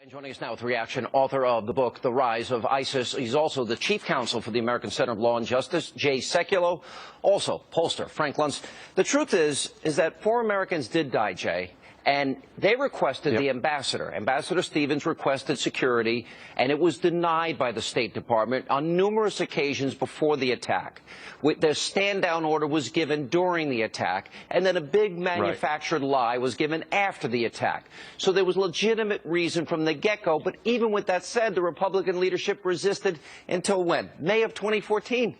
And joining us now with reaction, author of the book, The Rise of ISIS. He's also the chief counsel for the American Center of Law and Justice, Jay Sekulow. Also, pollster Frank Luntz. The truth is that 4 Americans did die, Jay, and they requested the ambassador. Ambassador Stevens requested security, and it was denied by the State Department on numerous occasions before the attack. The stand-down order was given during the attack, and then a big manufactured lie was given after the attack. So there was legitimate reason from the get-go, but even with that said, the Republican leadership resisted until when? May of 2014.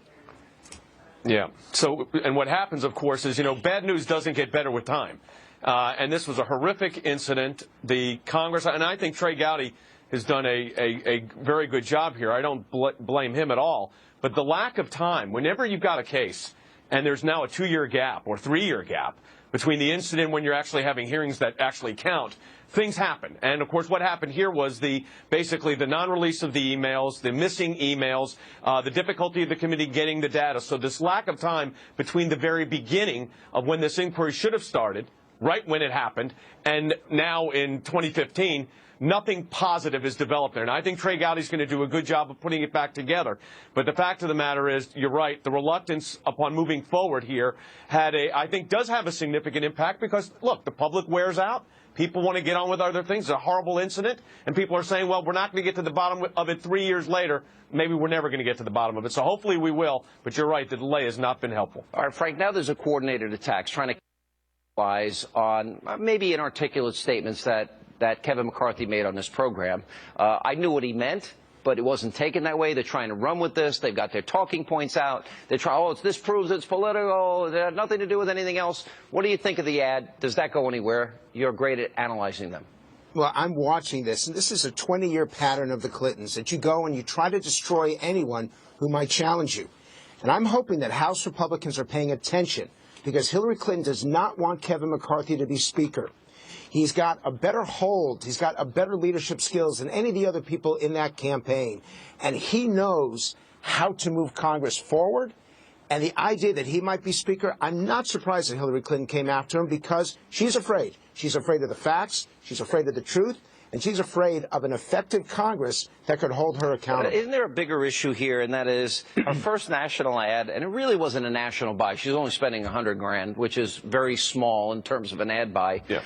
Yeah. So, and what happens, of course, is, bad news doesn't get better with time. And this was a horrific incident. The Congress, and I think Trey Gowdy has done a very good job here. I don't blame him at all. But the lack of time, whenever you've got a case, and there's now a 2-year gap or 3-year gap between the incident when you're actually having hearings that actually count, things happen. And, of course, what happened here was basically the non-release of the emails, the missing emails, the difficulty of the committee getting the data. So this lack of time between the very beginning of when this inquiry should have started, right when it happened, and now in 2015, nothing positive is developed there. And I think Trey Gowdy's going to do a good job of putting it back together. But the fact of the matter is, you're right, the reluctance upon moving forward here I think does have a significant impact because, look, the public wears out. People want to get on with other things. It's a horrible incident. And people are saying, well, we're not going to get to the bottom of it 3 years later. Maybe we're never going to get to the bottom of it. So hopefully we will. But you're right, the delay has not been helpful. All right, Frank, now there's a coordinated attack trying to on maybe inarticulate statements that Kevin McCarthy made on this program. I knew what he meant, but it wasn't taken that way. They're trying to run with this. They've got their talking points out. They try, this proves it's political. It had nothing to do with anything else. What do you think of the ad? Does that go anywhere? You're great at analyzing them. Well, I'm watching this, and this is a 20-year pattern of the Clintons, that you go and you try to destroy anyone who might challenge you. And I'm hoping that House Republicans are paying attention, because Hillary Clinton does not want Kevin McCarthy to be Speaker. He's got a better hold. He's got a better leadership skills than any of the other people in that campaign. And he knows how to move Congress forward. And the idea that he might be Speaker, I'm not surprised that Hillary Clinton came after him because she's afraid. She's afraid of the facts. She's afraid of the truth. And she's afraid of an effective Congress that could hold her accountable. Isn't there a bigger issue here, and that is our first national ad, and it really wasn't a national buy. She's only spending $100,000, which is very small in terms of an ad buy. Yeah.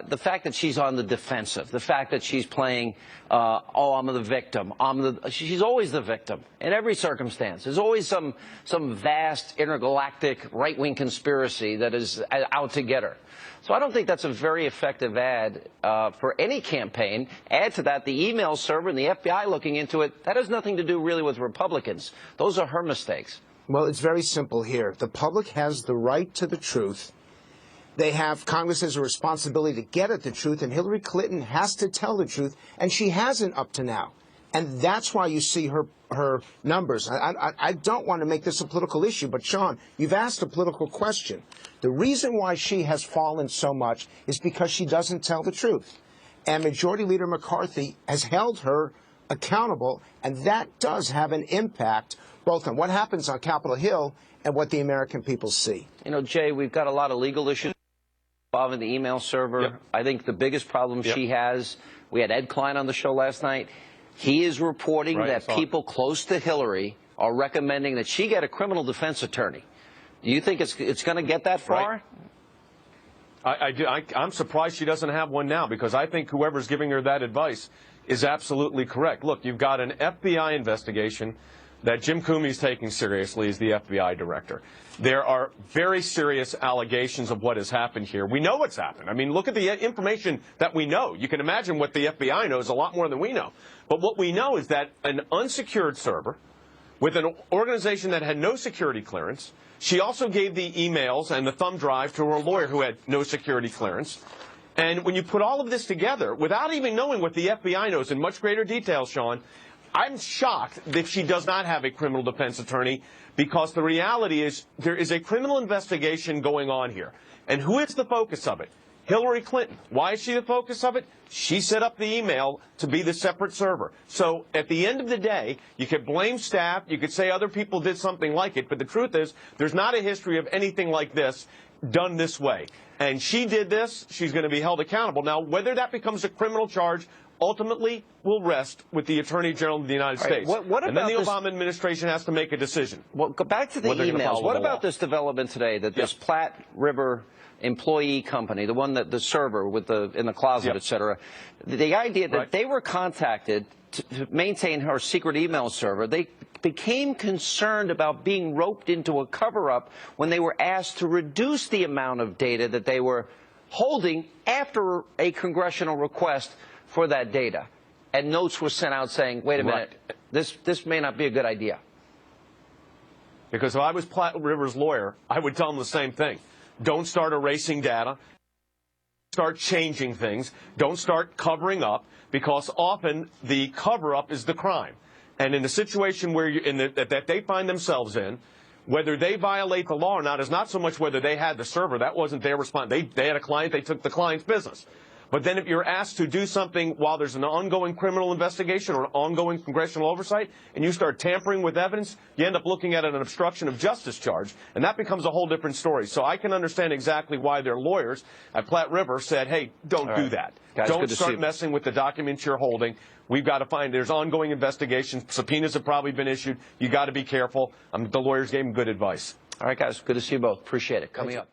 The fact that she's on the defensive, the fact that she's playing, I'm the victim. She's always the victim in every circumstance. There's always some vast intergalactic right-wing conspiracy that is out to get her. So I don't think that's a very effective ad for any campaign. Add to that the email server and the FBI looking into it. That has nothing to do really with Republicans. Those are her mistakes. Well, it's very simple here. The public has the right to the truth. Congress has a responsibility to get at the truth, and Hillary Clinton has to tell the truth, and she hasn't up to now. And that's why you see her numbers. I don't want to make this a political issue, but, Sean, you've asked a political question. The reason why she has fallen so much is because she doesn't tell the truth. And Majority Leader McCarthy has held her accountable, and that does have an impact both on what happens on Capitol Hill and what the American people see. Jay, we've got a lot of legal issues involving the email server. Yep. I think the biggest problem she has, we had Ed Klein on the show last night. He is reporting that people close to Hillary are recommending that she get a criminal defense attorney. Do you think it's going to get that far? I'm surprised she doesn't have one now, because I think whoever's giving her that advice is absolutely correct. Look, you've got an FBI investigation that Jim Comey's taking seriously as the FBI director. There are very serious allegations of what has happened here. We know what's happened. I mean, look at the information that we know. You can imagine what the FBI knows a lot more than we know. But what we know is that an unsecured server with an organization that had no security clearance, she also gave the emails and the thumb drive to her lawyer who had no security clearance. And when you put all of this together, without even knowing what the FBI knows in much greater detail, Sean, I'm shocked that she does not have a criminal defense attorney, because the reality is there is a criminal investigation going on here. And who is the focus of it? Hillary Clinton. Why is she the focus of it? She set up the email to be the separate server. So at the end of the day, you could blame staff, you could say other people did something like it, but the truth is there's not a history of anything like this done this way. And she did this, she's going to be held accountable. Now, whether that becomes a criminal charge ultimately will rest with the Attorney General of the United States. What and then the about Obama administration has to make a decision. Well, go back to the emails. What about this development today that this Platte River employee company, the one that the server with the in the closet, et cetera, the idea that they were contacted to maintain her secret email server, they became concerned about being roped into a cover-up when they were asked to reduce the amount of data that they were holding after a congressional request for that data. And notes were sent out saying, wait a minute, this may not be a good idea. Because if I was Platte River's lawyer, I would tell them the same thing. Don't start erasing data. Start changing things. Don't start covering up, because often the cover-up is the crime. And in the situation where that they find themselves in, whether they violate the law or not is not so much whether they had the server. That wasn't their response. They had a client. They took the client's business. But then if you're asked to do something while there's an ongoing criminal investigation or an ongoing congressional oversight, and you start tampering with evidence, you end up looking at an obstruction of justice charge, and that becomes a whole different story. So I can understand exactly why their lawyers at Platte River said, hey, don't do that. Guys, don't start messing with the documents you're holding. We've got to find, there's ongoing investigations. Subpoenas have probably been issued. You got to be careful. The lawyers gave them good advice. All right, guys, good to see you both. Appreciate it. Coming up.